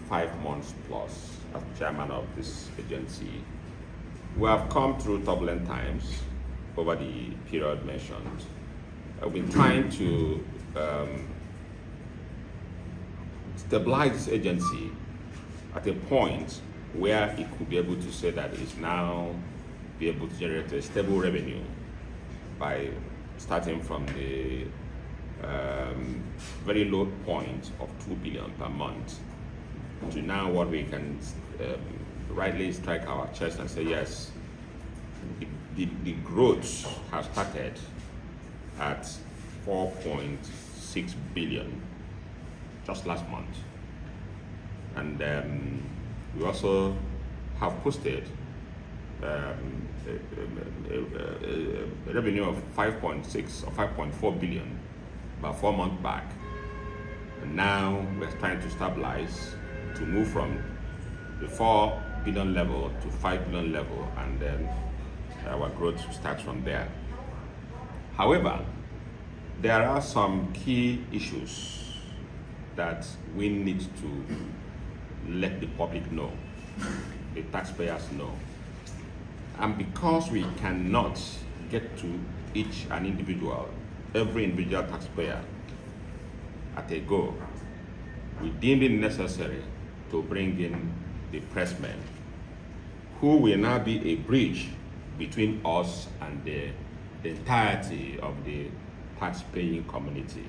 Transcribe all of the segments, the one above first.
5 months plus as chairman of this agency. We have come through turbulent times over the period mentioned. I've been trying to stabilize this agency at a point where it could be able to say that it's now be able to generate a stable revenue by starting from the very low point of 2 billion per month to now what we can rightly strike our chest and say, yes, the growth has started at 4.6 billion just last month. And we also have posted a revenue of 5.6 or 5.4 billion about 4 months back. And now we're trying to stabilize to move from the 4 billion level to 5 billion level, and then our growth starts from there. However, there are some key issues that we need to let the public know, the taxpayers know. And because we cannot get to every individual taxpayer at a go, we deemed it necessary to bring in the pressmen, who will now be a bridge between us and the entirety of the tax-paying community.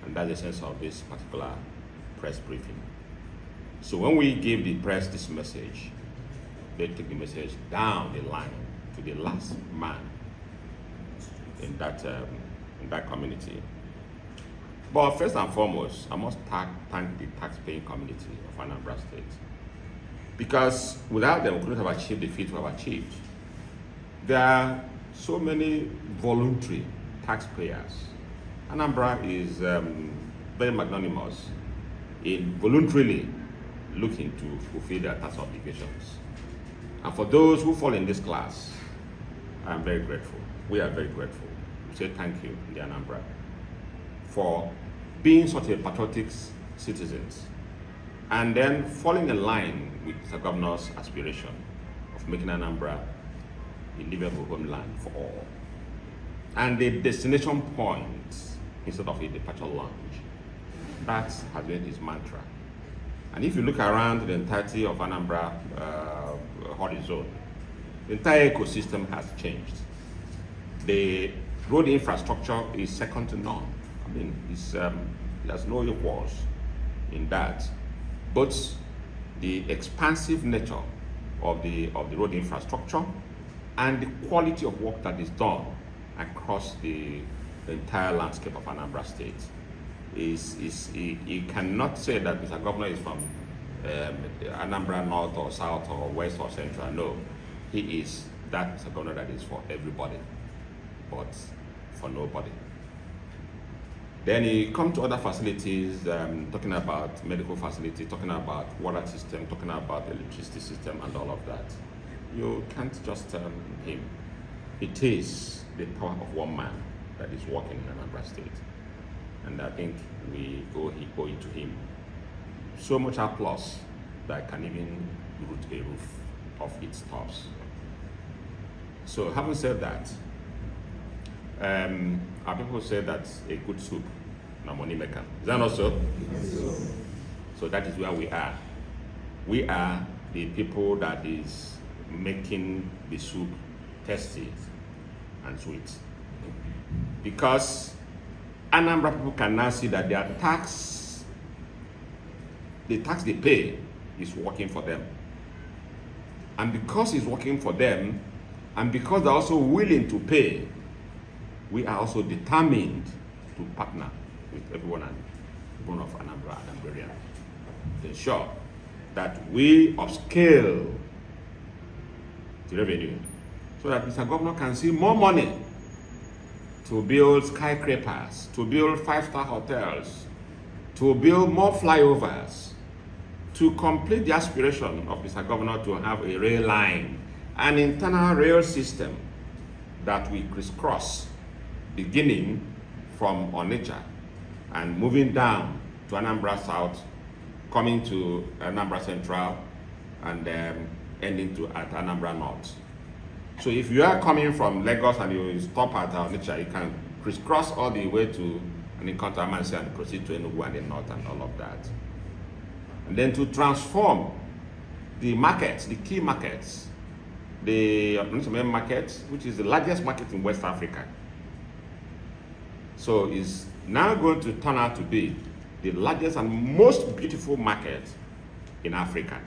And that's the sense of this particular press briefing. So when we give the press this message, they take the message down the line to the last man in that community. But first and foremost, I must thank the tax-paying community of Anambra State, because without them, we couldn't have achieved the feat we have achieved. There are so many voluntary taxpayers. Anambra is very magnanimous in voluntarily looking to fulfill their tax obligations. And for those who fall in this class, I am very grateful. We are very grateful. We say thank you, the Anambra, for being such a patriotic citizens, and then falling in line with the governor's aspiration of making Anambra a livable homeland for all, and the destination point instead of a departure lounge. That has been his mantra. And if you look around the entirety of Anambra horizon, the entire ecosystem has changed. The road infrastructure is second to none. I mean, there's no equals in that. But the expansive nature of the road infrastructure and the quality of work that is done across the entire landscape of Anambra State you cannot say that Mr. Governor is from Anambra North or South or West or Central. No, he is that Mr. Governor that is for everybody, but for nobody. Then he comes to other facilities, talking about medical facilities, talking about water system, talking about electricity system and all of that. You can't just tell him. It is the power of one man that is working in Anambra State. And I think we owe it to him. So much applause that I can even root a roof of its tops. So having said that, our people say that a good soup na money maker. Is that not so? Yes. So that is where we are. We are the people that is making the soup tasty and sweet. Because Anambra people can now see that the tax they pay is working for them. And because it's working for them, and because they're also willing to pay, we are also determined to partner with everyone of Anambra and Anambra to ensure that we upscale the revenue so that Mr. Governor can see more money to build skyscrapers, to build 5-star hotels, to build more flyovers, to complete the aspiration of Mr. Governor to have a rail line, an internal rail system that we crisscross, beginning from Onitsha and moving down to Anambra South coming to Anambra Central and ending at Anambra North. So if you are coming from Lagos and you stop at Onitsha, you can crisscross all the way to and encounter Amansi and proceed to Enugu and the north and all of that. And then to transform the markets, the key markets, the main market, which is the largest market in West Africa. So it's now going to turn out to be the largest and most beautiful market in Africa.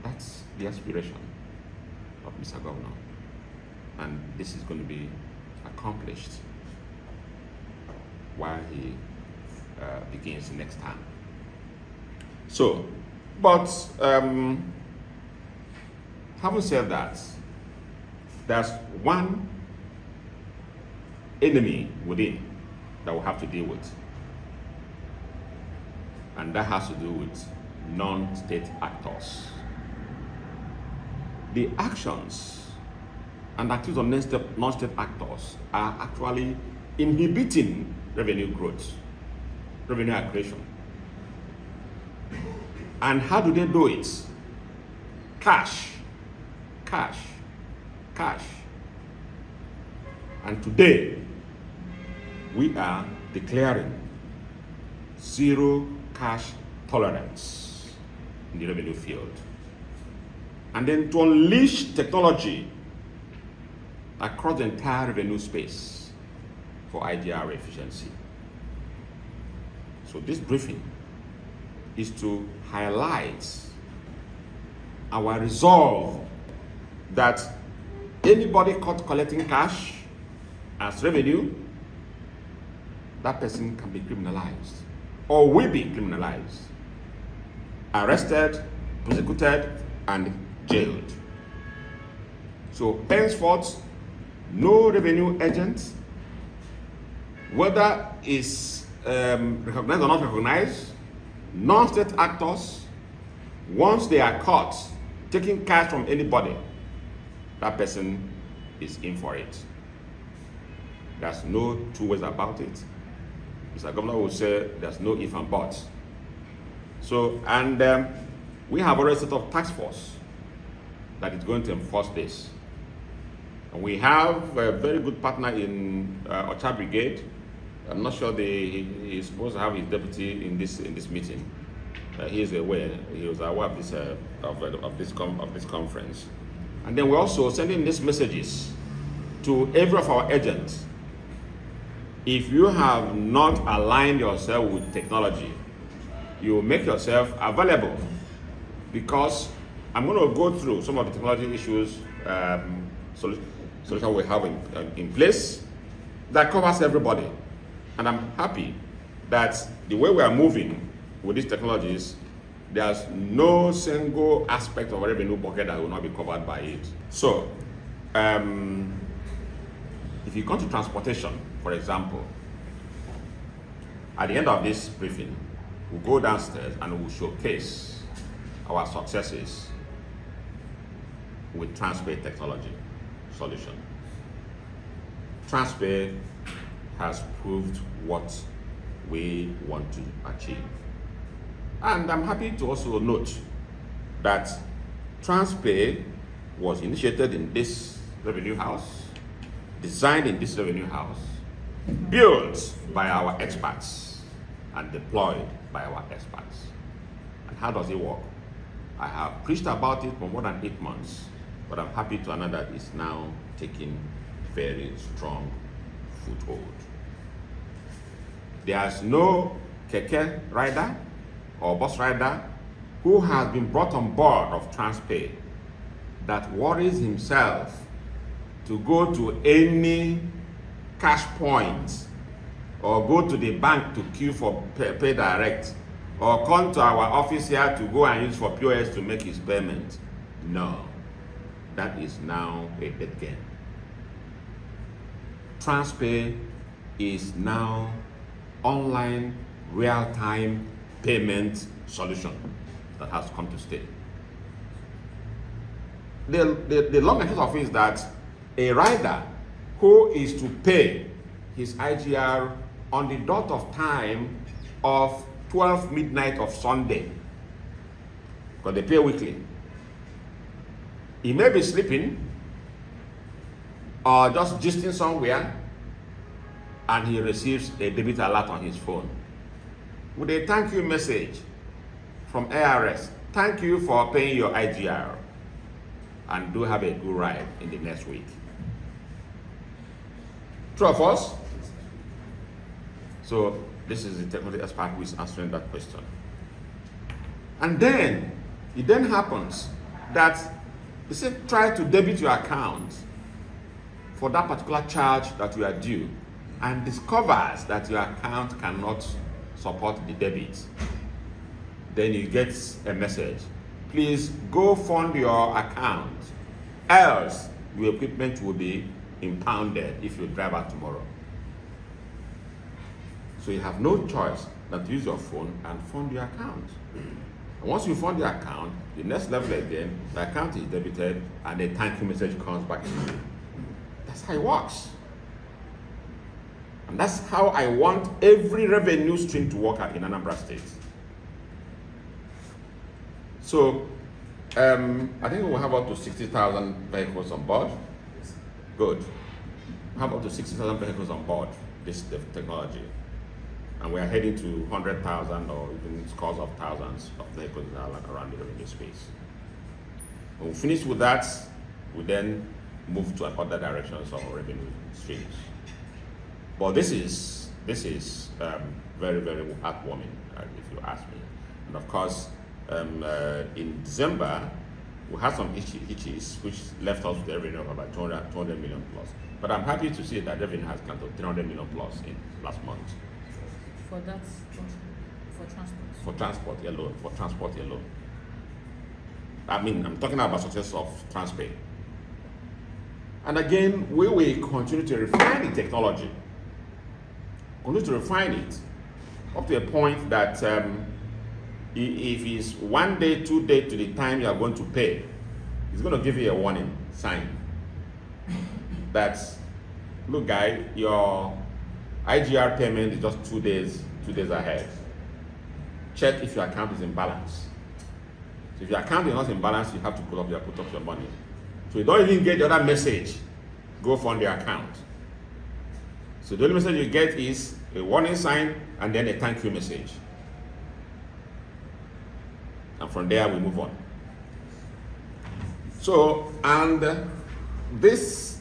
That's the aspiration of Mr. Governor. And this is going to be accomplished while he begins next time. So, but having said that, there's one enemy within that we'll have to deal with. And that has to do with non-state actors. The actions and activities of non-state actors are actually inhibiting revenue growth, revenue accretion. And how do they do it? Cash, cash, cash. And today, we are declaring zero cash tolerance in the revenue field. And then to unleash technology across the entire revenue space for IDR efficiency. So this briefing is to highlight our resolve that anybody caught collecting cash as revenue, that person can be criminalized or will be criminalized, arrested, prosecuted, and jailed. So henceforth, no revenue agent, whether is recognized or not recognized, non-state actors, once they are caught taking cash from anybody, that person is in for it. There's no two ways about it. Mr. Governor will say there's no if and buts. So, and we have already set up task force that is going to enforce this. And we have a very good partner in Ocha Brigade. I'm not sure he's supposed to have his deputy in this meeting. He is aware. He was aware of this conference. And then we're also sending these messages to every of our agents. If you have not aligned yourself with technology, you make yourself available, because I'm going to go through some of the technology issues, solution we have in place that covers everybody. And I'm happy that the way we are moving with these technologies, there's no single aspect of a revenue bucket that will not be covered by it. So, if you come to transportation, for example, at the end of this briefing, we'll go downstairs and we'll showcase our successes with Transpay Technology solution. Transpay has proved what we want to achieve. And I'm happy to also note that Transpay was initiated in this revenue house, designed in this revenue house, built by our experts, and deployed by our experts. And how does it work? I have preached about it for more than 8 months, but I'm happy to announce that it's now taking very strong foothold. There's no keke rider or bus rider who has been brought on board of Transpay that worries himself to go to any cash point or go to the bank to queue for pay direct or come to our office here to go and use for POS to make his payment. No, that is now a dead game. Transpay is now online real-time payment solution that has come to stay. The long and short of it is that a rider who is to pay his IGR on the dot of time of 12 midnight of Sunday, because they pay weekly. He may be sleeping or just gisting somewhere, and he receives a debit alert on his phone with a thank you message from ARS. Thank you for paying your IGR, and do have a good ride in the next week. True or false? So this is the technology expert who is answering that question. And then it then happens that they say try to debit your account for that particular charge that you are due, and discovers that your account cannot support the debit. Then you get a message, please go fund your account, else your equipment will be impounded if you drive out tomorrow. So you have no choice than to use your phone and fund your account. And once you fund your account, the next level again, the account is debited and a thank you message comes back to you. That's how it works. And that's how I want every revenue stream to work out in Anambra State. So I think we'll have up to 60,000 vehicles on board. Good. We have up to 60,000 vehicles on board this technology. And we are heading to 100,000 or even scores of thousands of vehicles around the revenue space. When we finish with that, we then move to other directions of revenue streams. But this is very, very heartwarming, if you ask me. And of course, in December, we had some hitches which left us with a revenue of about 200 million plus. But I'm happy to see that revenue has come to 300 million plus in last month. For that, for transport? For transport alone. I mean, I'm talking about success of Transpay. And again, we will continue to refine the technology. Continue to refine it up to a point that if it's 1 day, 2 days to the time you are going to pay, it's going to give you a warning sign that, look guy, your IGR payment is just 2 days ahead. Check if your account is in balance. So if your account is not in balance, you have to put up your money. So you don't even get the other message, go fund the account. So the only message you get is a warning sign and then a thank you message. And from there we move on. So, and this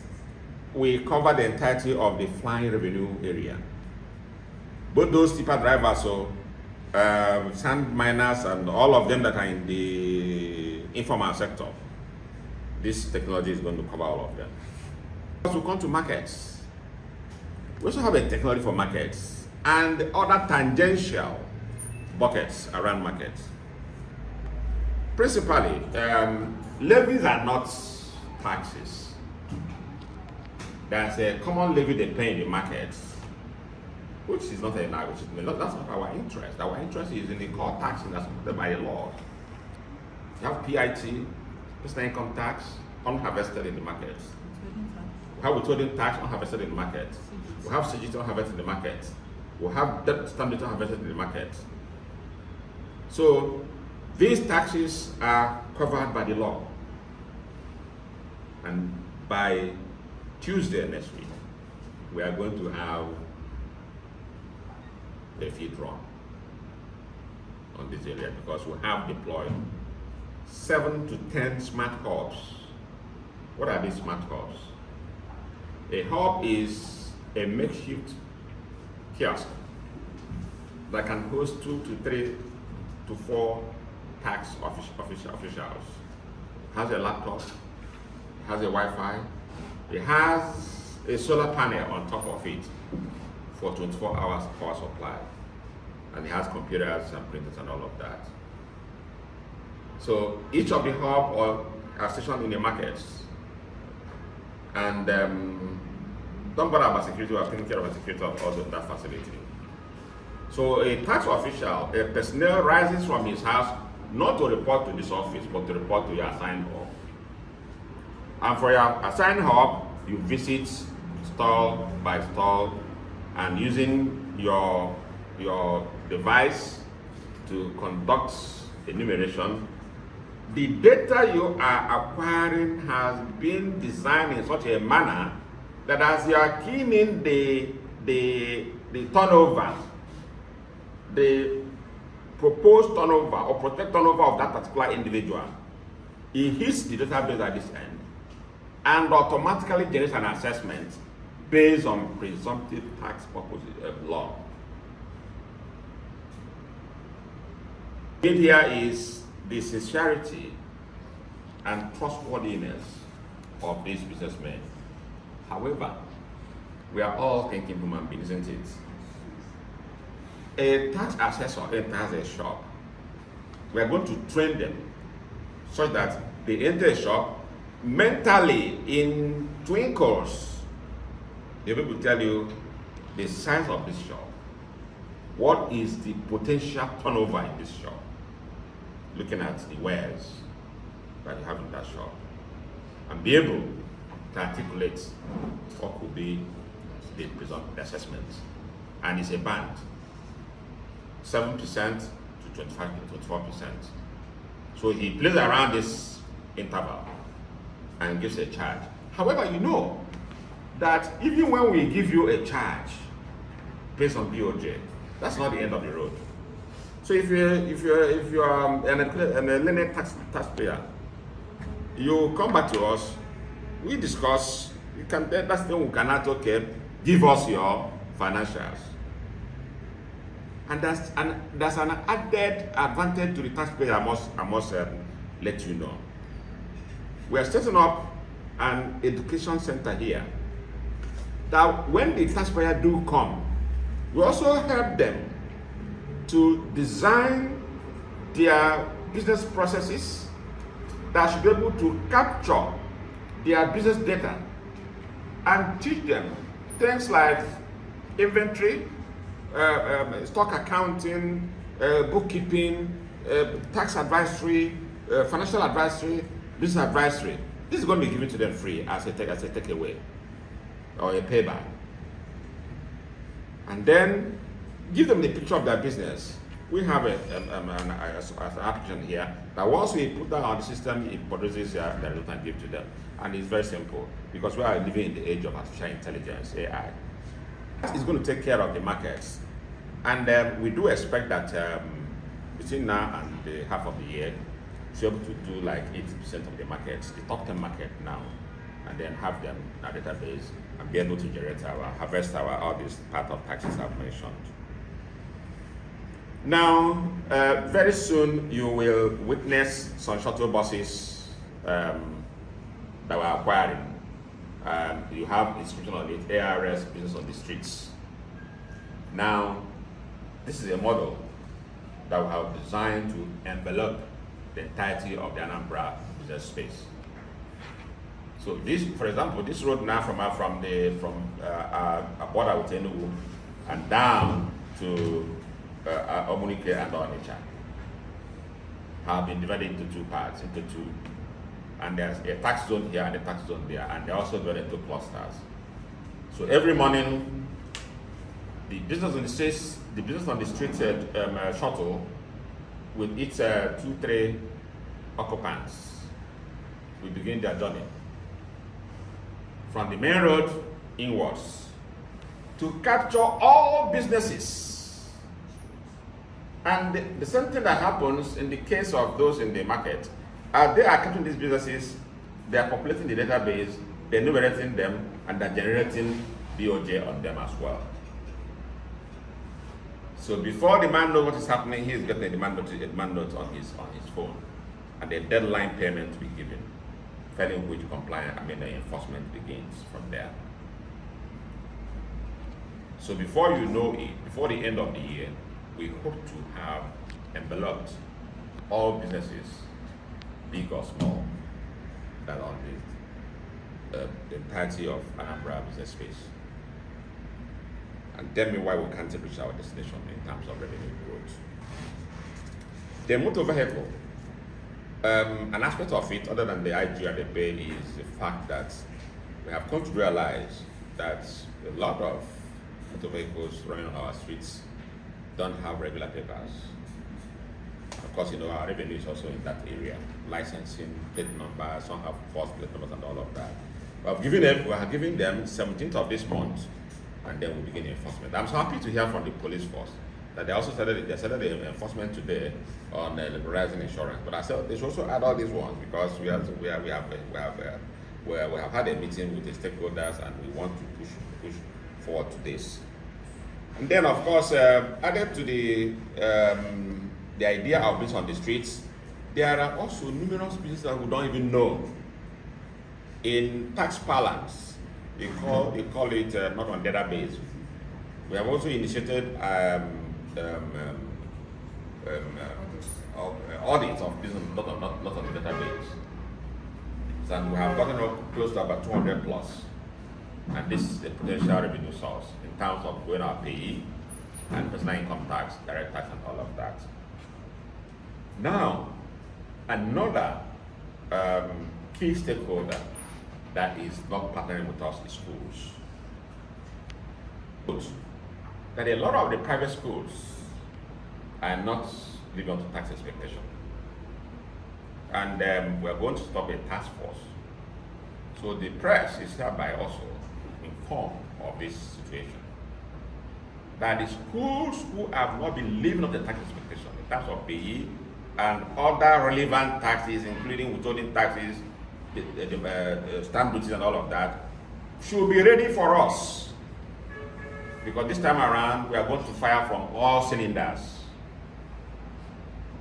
we cover the entirety of the flying revenue area. Both those tipper drivers, so sand miners and all of them that are in the informal sector, this technology is going to cover all of them. As we come to markets, we also have a technology for markets and other tangential buckets around markets. Principally, levies are not taxes. There's a common levy they pay in the markets, which is not that's not our interest. Our interest is in the core taxing that's put by the law. You have PIT, personal income tax, unharvested in the markets. We have withholding tax unharvested in the market. We have CGT unharvested in the market. We have debt stamp duty unharvested in the market. So these taxes are covered by the law. And by Tuesday next week, we are going to have a field run on this area because we have deployed 7 to 10 smart hubs. What are these smart hubs? A hub is a makeshift kiosk that can host 2 to 3 to 4 tax officials. It has a laptop, it has a Wi-Fi, it has a solar panel on top of it for 24 hours power supply, and it has computers and printers and all of that. So each of the hub are stationed in the markets, and don't bother about security. We're taking care of the security of all that facility. So a tax official, a personnel rises from his house not to report to this office, but to report to your assigned hub. And for your assigned hub, you visit stall by stall, and using your device to conduct enumeration, the data you are acquiring has been designed in such a manner that as you are keying in the turnover, the proposed turnover or projected turnover of that particular individual, it hits the database at this end and automatically generates an assessment based on presumptive tax purposes law. Here is the sincerity and trustworthiness of these businessmen. However, we are all thinking human beings, isn't it? A tax assessor enters a shop. We are going to train them so that they enter a shop mentally in twinkles. They'll be able to tell you the size of this shop. What is the potential turnover in this shop? Looking at the wares that you have in that shop and be able to articulate what could be the assessment. And it's a band, 7% to 25% to 24%. So he plays around this interval and gives a charge. However, you know that even when we give you a charge based on BOJ, that's not the end of the road. So if you're an alienated taxpayer, you come back to us, we discuss, that's the thing we cannot, okay, give us your financials. And that's an added advantage to the taxpayer, I must let you know. We are setting up an education center here that when the taxpayer do come, we also help them to design their business processes that should be able to capture their business data and teach them things like inventory, stock accounting, bookkeeping, tax advisory, financial advisory, business advisory. This is going to be given to them free as a takeaway or a payback. And then give them the picture of their business. We have an application here that once we put that on the system, it produces the result and give to them. And it's very simple because we are living in the age of artificial intelligence, AI. It's going to take care of the markets. And we do expect that between now and the half of the year, to be able to do like 80% of the markets, the top 10 market now, and then have them in our database and be able to generate harvest all these part of taxes I've mentioned. Now, very soon you will witness some shuttle buses that we're acquiring. You have inscription on it, ARS, business on the streets. Now, this is a model that we have designed to envelop the entirety of the Anambra business space. So this, for example, this road now from border with Enugu and down to Omunike and Onitsha have been divided into two parts, and there's a tax zone here and a tax zone there, and they're also divided into clusters. So every morning, the business on the street shuttle with its 2-3 occupants will begin their journey from the main road inwards to capture all businesses. And the same thing that happens in the case of those in the market, as they are capturing these businesses, they are populating the database, they're enumerating them, and they're generating BOJ on them as well. So before the man knows what is happening, he is getting a demand note on his phone, and the deadline payment will be given, failing which the enforcement begins from there. So before you know it, before the end of the year, we hope to have enveloped all businesses, big or small, that are on the entirety of Anambra business space. And tell me why we can't reach our destination in terms of revenue growth. The motor vehicle, an aspect of it, other than the IG and the pay, is the fact that we have come to realize that a lot of motor vehicles running on our streets don't have regular papers. Of course, you know, our revenue is also in that area. Licensing, plate numbers, some have false plate numbers and all of that. We have given them 17th of this month, and then we begin enforcement. I'm so happy to hear from the police force that they also started the enforcement today on liberalizing insurance. But I said they should also add all these ones because we have had a meeting with the stakeholders and we want to push forward to this. And then, of course, added to the idea of this on the streets, there are also numerous businesses that we don't even know. In tax parlance, they call it not on database. We have also initiated audits of business not on the database. And we have gotten up close to about 200 plus. And this is a potential revenue source in terms of going our payee and personal income tax, direct tax, and all of that. Now, another key stakeholder that is not partnering with us is schools. That a lot of the private schools are not living up to tax expectation. And we're going to stop a task force. So the press is hereby also informed of this situation. That the schools who have not been living up to tax expectation in terms of payee and other relevant taxes, including withholding taxes, stamp duties and all of that, should be ready for us. Because this time around, we are going to fire from all cylinders.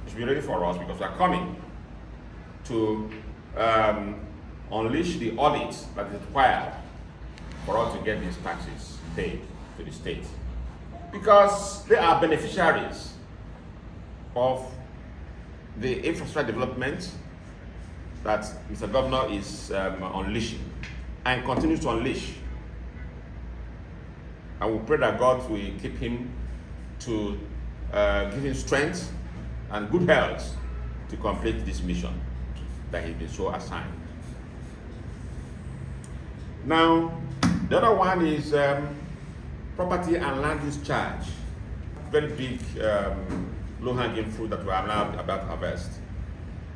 It should be ready for us because we are coming to unleash the audit that is required for us to get these taxes paid to the state. Because they are beneficiaries of the infrastructure development that Mr. Governor is unleashing and continues to unleash. And we pray that God will keep him to give him strength and good health to complete this mission that he's been so assigned. Now, the other one is property and land use charge. Very big low-hanging fruit that we are now about to harvest.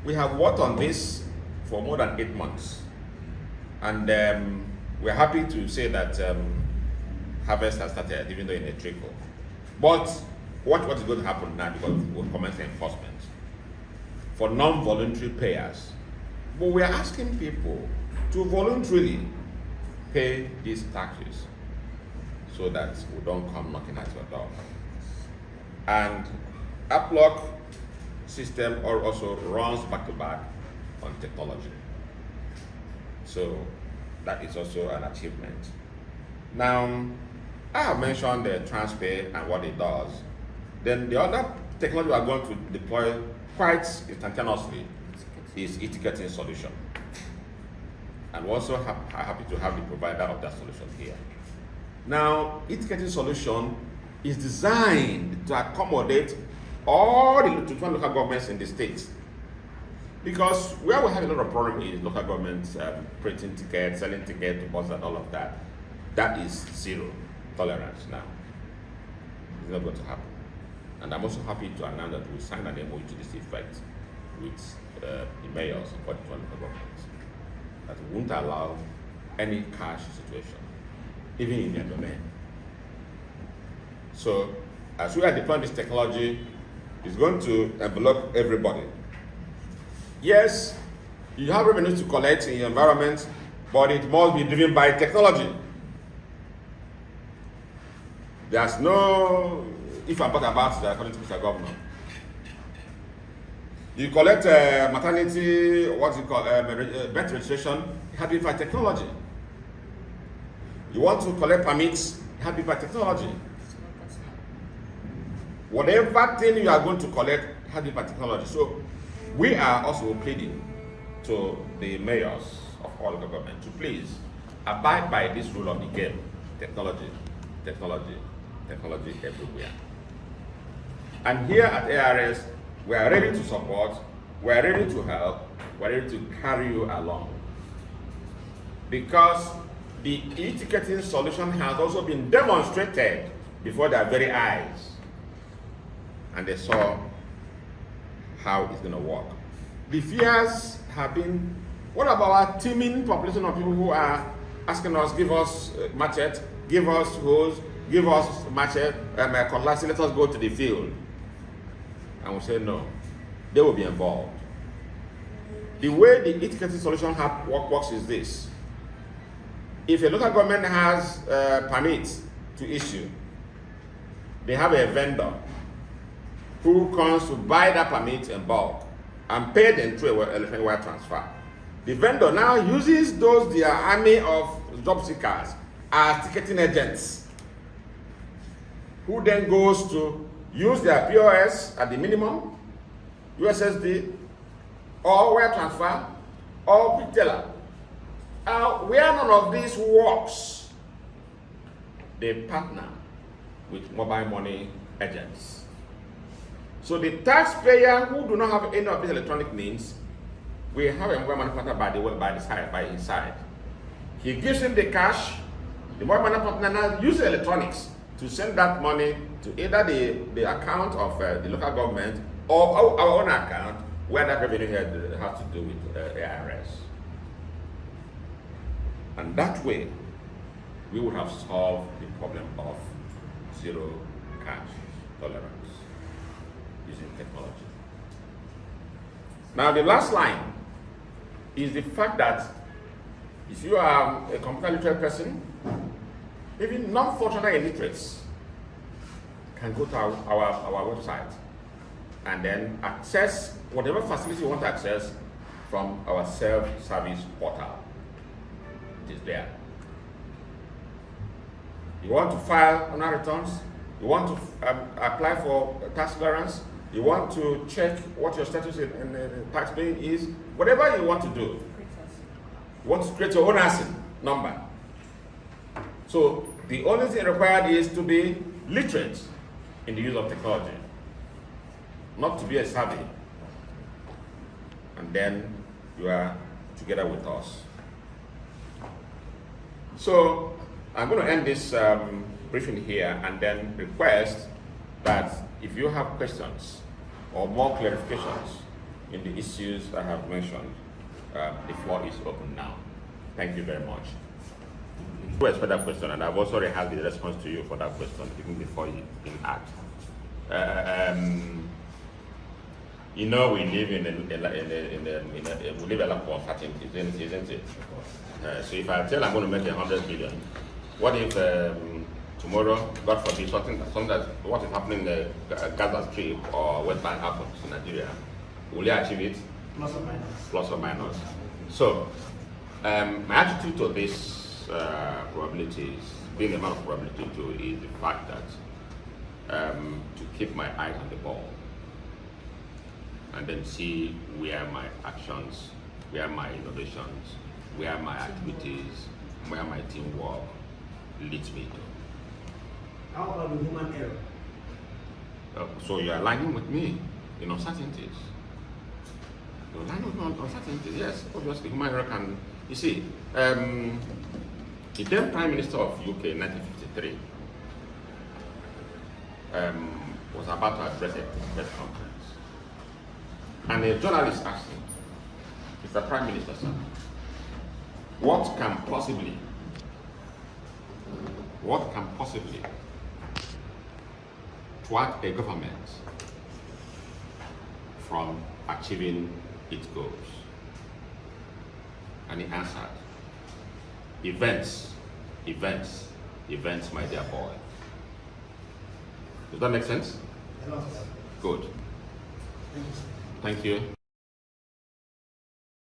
We have worked on this for more than 8 months. And we're happy to say that harvest has started, even though in a trickle. But what is going to happen now, because we'll commence enforcement for non-voluntary payers. But we're asking people to voluntarily pay these taxes so that we don't come knocking at your door. And Uplock system also runs back-to-back on technology. So that is also an achievement. Now, I have mentioned the Transpay and what it does. Then the other technology we are going to deploy quite instantaneously is e-ticketing solution. And we also are happy to have the provider of that solution here. Now, e-ticketing solution is designed to accommodate all the 21 local governments in the state. Because where we have a lot of problem is local governments printing tickets, selling tickets to buses and all of that. That is zero tolerance now. It's not going to happen. And I'm also happy to announce that we signed an MOU to this effect with the mayors of 41 local governments that won't allow any cash situation, even in their domain. So, as we are deploying this technology, it's going to envelop everybody. Yes, you have revenue to collect in your environment, but it must be driven by technology. There's no if and but about the according to Mr. Governor. You collect maternity, what you call birth registration, it has to be by technology. You want to collect permits, it has to be by technology. Whatever thing you are going to collect, it has to be by technology. So we are also pleading to the mayors of all local government to please abide by this rule of the game: technology, technology, technology everywhere. And here at ARS, we are ready to support, we are ready to help, we are ready to carry you along. Because the e-ticketing solution has also been demonstrated before their very eyes. And they saw how it's going to work. The fears have been, what about our teeming population of people who are asking us, give us machete, give us hose, give us machete, cutlass, let us go to the field. And we say no, they will be involved. The way the etiquette solution works is this. If a local government has permits to issue, they have a vendor who comes to buy that permit in bulk and pay them through electronic wire transfer. The vendor now uses those, their army of job seekers as ticketing agents, who then goes to use their POS at the minimum, USSD, or wire transfer, or quick teller. Where none of this works, they partner with mobile money agents. So the taxpayer who do not have any of these electronic means, we have a mobile money partner by his side. He gives him the cash. The mobile money partner now uses electronics to send that money to either the account of the local government or our own account, where that revenue has to do with ARS. And that way, we would have solved the problem of zero cash tolerance using technology. Now, the last line is the fact that if you are a computer literate person, even non-functional illiterates can go to our website and then access whatever facility you want to access from our self-service portal. It is there. You want to file on our returns, you want to apply for tax clearance, you want to check what your status in tax paying is, whatever you want to do. You want to create your own ASIN number. So the only thing required is to be literate in the use of technology, not to be a savvy. And then you are together with us. So I'm going to end this briefing here and then request that if you have questions or more clarifications in the issues I have mentioned, the floor is open now. Thank you very much. Who asked for that question, and I've also already had the response to you for that question even before you can act. You know, we live in a lot of uncertainties, isn't it? So if I tell I'm going to make 100 billion, what if tomorrow, God forbid, something that what is happening in the Gaza Strip or West Bank happens in Nigeria? Will you achieve it? Plus or minus. Plus or minus. So my attitude to this probabilities, being a man of probability too, is the fact that to keep my eyes on the ball and then see where my actions, where my innovations, where my activities, where my teamwork leads me to. How about the human error? So you're aligning with me in uncertainties. You're aligning with me on uncertainties, yes, obviously human error can, you see, the then Prime Minister of UK in 1953 was about to address a press conference. And a journalist asked him, Mr. Prime Minister, sir, what can possibly thwart a government from achieving its goals? And he answered, events, my dear boy. Does that make sense? Yes. Good. Thank you.